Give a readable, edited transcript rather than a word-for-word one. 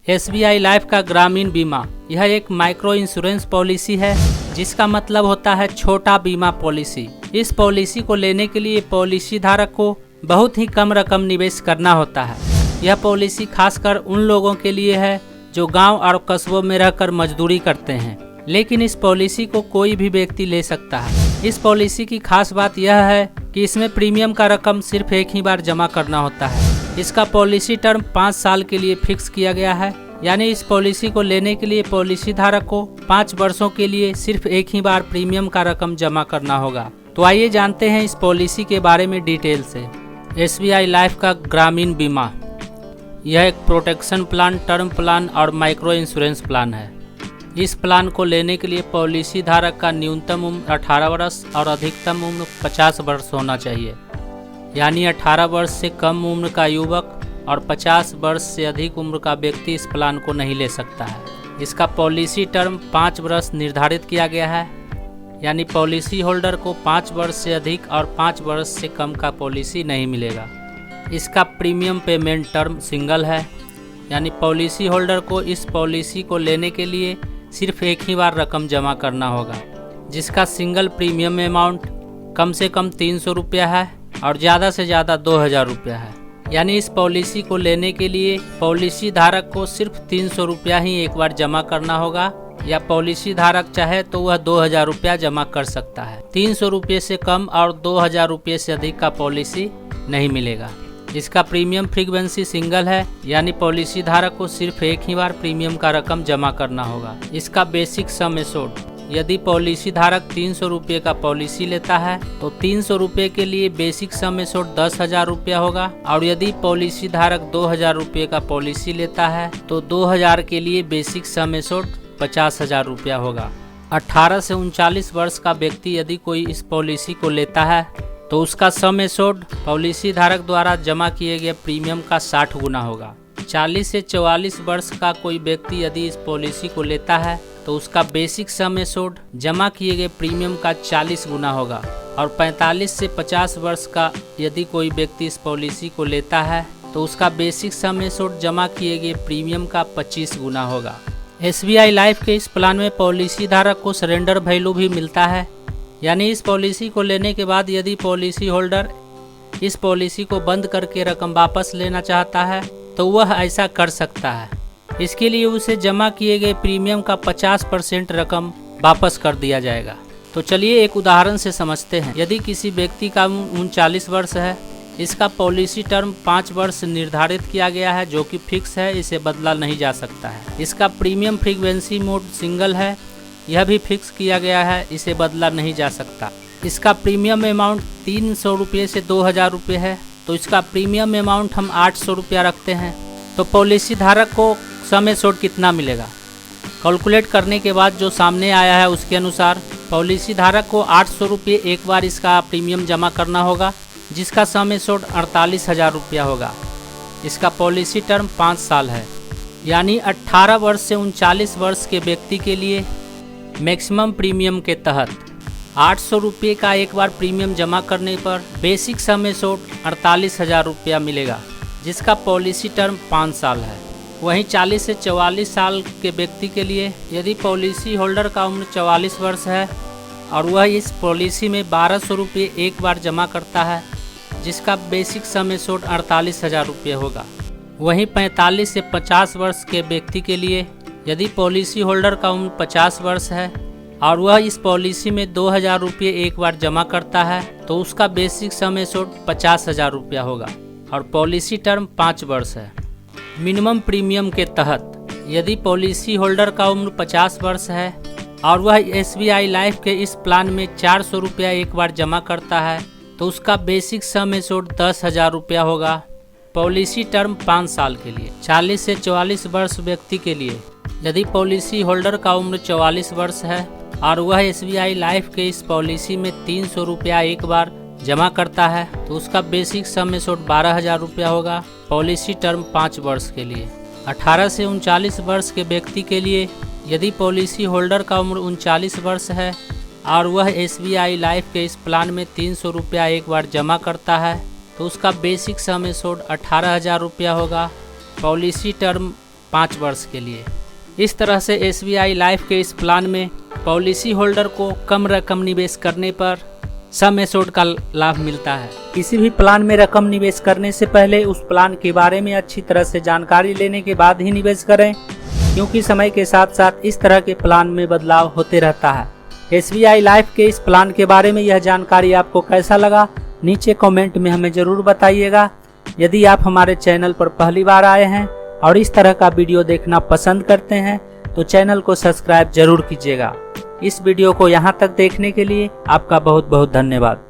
SBI life का ग्रामीण बीमा यह एक माइक्रो इंश्योरेंस पॉलिसी है जिसका मतलब होता है छोटा बीमा पॉलिसी। इस पॉलिसी को लेने के लिए पॉलिसी धारक को बहुत ही कम रकम निवेश करना होता है। यह पॉलिसी खासकर उन लोगों के लिए है जो गांव और कस्बों में रहकर मजदूरी करते हैं, लेकिन इस पॉलिसी को कोई भी व्यक्ति ले सकता है। इस पॉलिसी की खास बात यह है कि इसमें प्रीमियम का रकम सिर्फ एक ही बार जमा करना होता है। इसका पॉलिसी टर्म 5 साल के लिए फिक्स किया गया है, यानी इस पॉलिसी को लेने के लिए पॉलिसी धारक को 5 वर्षों के लिए सिर्फ एक ही बार प्रीमियम का रकम जमा करना होगा। तो आइए जानते हैं इस पॉलिसी के बारे में डिटेल से। SBI लाइफ का ग्रामीण बीमा यह एक प्रोटेक्शन प्लान, टर्म प्लान और माइक्रो इंश्योरेंस प्लान है। इस प्लान को लेने के लिए पॉलिसी धारक का न्यूनतम उम्र 18 वर्ष और अधिकतम उम्र 50 वर्ष होना चाहिए, यानी 18 वर्ष से कम उम्र का युवक और 50 वर्ष से अधिक उम्र का व्यक्ति इस प्लान को नहीं ले सकता है। इसका पॉलिसी टर्म 5 वर्ष निर्धारित किया गया है, यानी पॉलिसी होल्डर को 5 वर्ष से अधिक और 5 वर्ष से कम का पॉलिसी नहीं मिलेगा। इसका प्रीमियम पेमेंट टर्म सिंगल है, यानी पॉलिसी होल्डर को इस पॉलिसी को लेने के लिए सिर्फ एक ही बार रकम जमा करना होगा, जिसका सिंगल प्रीमियम अमाउंट कम से कम 300 रुपया है और ज़्यादा से ज़्यादा 2000 रुपया है। यानी इस पॉलिसी को लेने के लिए पॉलिसी धारक को सिर्फ 300 रुपया ही एक बार जमा करना होगा, या पॉलिसी धारक चाहे तो वह 2000 रुपया जमा कर सकता है। 300 रुपये से कम और 2000 रुपये से अधिक का पॉलिसी नहीं मिलेगा। इसका प्रीमियम फ्रीक्वेंसी सिंगल है, यानी पॉलिसी धारक को सिर्फ एक ही बार प्रीमियम का रकम जमा करना होगा। इसका बेसिक सम एश्योर्ड, यदि पॉलिसी धारक 300 रुपये का पॉलिसी लेता है तो 300 रुपये के लिए बेसिक सम एश्योर्ड 10,000 रुपया होगा, और यदि पॉलिसी धारक 2000 रुपये का पॉलिसी लेता है तो 2000 के लिए बेसिक सम एश्योर्ड 50,000 रुपया होगा। 18 से 39 वर्ष का व्यक्ति यदि कोई इस पॉलिसी को लेता है तो उसका सम एश्योर्ड पॉलिसी धारक द्वारा जमा किए गए प्रीमियम का 60 गुना होगा। 40 से 44 वर्ष का कोई व्यक्ति यदि इस पॉलिसी को लेता है तो उसका बेसिक सम एश्योर्ड जमा किए गए प्रीमियम का 40 गुना होगा, और 45 से 50 वर्ष का यदि कोई व्यक्ति इस पॉलिसी को लेता है तो उसका बेसिक सम एश्योर्ड जमा किए गए प्रीमियम का 25 गुना होगा। SBI लाइफ के इस प्लान में पॉलिसी धारक को सरेंडर वैल्यू भी मिलता है, यानी इस पॉलिसी को लेने के बाद यदि पॉलिसी होल्डर इस पॉलिसी को बंद करके रकम वापस लेना चाहता है तो वह ऐसा कर सकता है। इसके लिए उसे जमा किए गए प्रीमियम का 50% रकम वापस कर दिया जाएगा। तो चलिए एक उदाहरण से समझते हैं। यदि किसी व्यक्ति का उम्र 39 वर्ष है, इसका पॉलिसी टर्म 5 वर्ष निर्धारित किया गया है जो कि फिक्स है, इसे बदला नहीं जा सकता है। इसका प्रीमियम फ्रीक्वेंसी मोड सिंगल है, यह भी फिक्स किया गया है, इसे बदला नहीं जा सकता। इसका प्रीमियम अमाउंट 300 रुपये से 2000 रुपये है, तो इसका प्रीमियम अमाउंट हम 800 रुपया रखते हैं। तो पॉलिसी धारक को सम एश्योर्ड कितना मिलेगा? कैलकुलेट करने के बाद जो सामने आया है उसके अनुसार पॉलिसी धारक को 800 रुपये एक बार इसका प्रीमियम जमा करना होगा, जिसका सम एश्योर्ड 48,000 रुपया होगा। इसका पॉलिसी टर्म 5 साल है, यानी 18 वर्ष से 39 वर्ष के व्यक्ति के लिए मैक्सिमम प्रीमियम के तहत 800 रुपये का एक बार प्रीमियम जमा करने पर बेसिक सम एश्योर्ड 48,000 रुपया मिलेगा, जिसका पॉलिसी टर्म 5 साल है। वहीं 40 से 44 साल के व्यक्ति के लिए यदि पॉलिसी होल्डर का उम्र 44 वर्ष है और वह इस पॉलिसी में 1200 रुपये एक बार जमा करता है, जिसका बेसिक सम एश्योर्ड 48,000 रुपये होगा। वहीं 45 से 50 वर्ष के व्यक्ति के लिए यदि पॉलिसी होल्डर का उम्र 50 वर्ष है और वह इस पॉलिसी में 2000 रुपये एक बार जमा करता है तो उसका बेसिक सम एश्योर्ड 50,000 रुपया होगा, और पॉलिसी टर्म 5 वर्ष है। मिनिमम प्रीमियम के तहत यदि पॉलिसी होल्डर का उम्र 50 वर्ष है और वह SBI लाइफ के इस प्लान में 400 रुपया एक बार जमा करता है तो उसका बेसिक सम एश्योर्ड 10,000 रुपया होगा। पॉलिसी टर्म 5 साल के लिए। 40 से 44 वर्ष व्यक्ति के लिए यदि पॉलिसी होल्डर का उम्र 44 वर्ष है और वह SBI लाइफ के इस पॉलिसी में 300 रुपया एक बार जमा करता है तो उसका बेसिक सम एश्योर्ड 12,000 रुपया होगा। पॉलिसी टर्म 5 वर्ष के लिए। 18 से 39 वर्ष के व्यक्ति के लिए यदि पॉलिसी होल्डर का उम्र 39 वर्ष है और वह SBI लाइफ के इस प्लान में 300 रुपया एक बार जमा करता है तो उसका बेसिक सम एश्योर्ड 18,000 रुपया होगा। पॉलिसी टर्म 5 वर्ष के लिए। इस तरह से SBI लाइफ के इस प्लान में पॉलिसी होल्डर को कम रकम निवेश करने पर सम एश्योर्ड का लाभ मिलता है। किसी भी प्लान में रकम निवेश करने से पहले उस प्लान के बारे में अच्छी तरह से जानकारी लेने के बाद ही निवेश करें, क्योंकि समय के साथ साथ इस तरह के प्लान में बदलाव होते रहता है। SBI लाइफ के इस प्लान के बारे में यह जानकारी आपको कैसा लगा, नीचे कमेंट में हमें ज़रूर बताइएगा। यदि आप हमारे चैनल पर पहली बार आए हैं और इस तरह का वीडियो देखना पसंद करते हैं तो चैनल को सब्सक्राइब जरूर कीजिएगा। इस वीडियो को यहाँ तक देखने के लिए आपका बहुत बहुत धन्यवाद।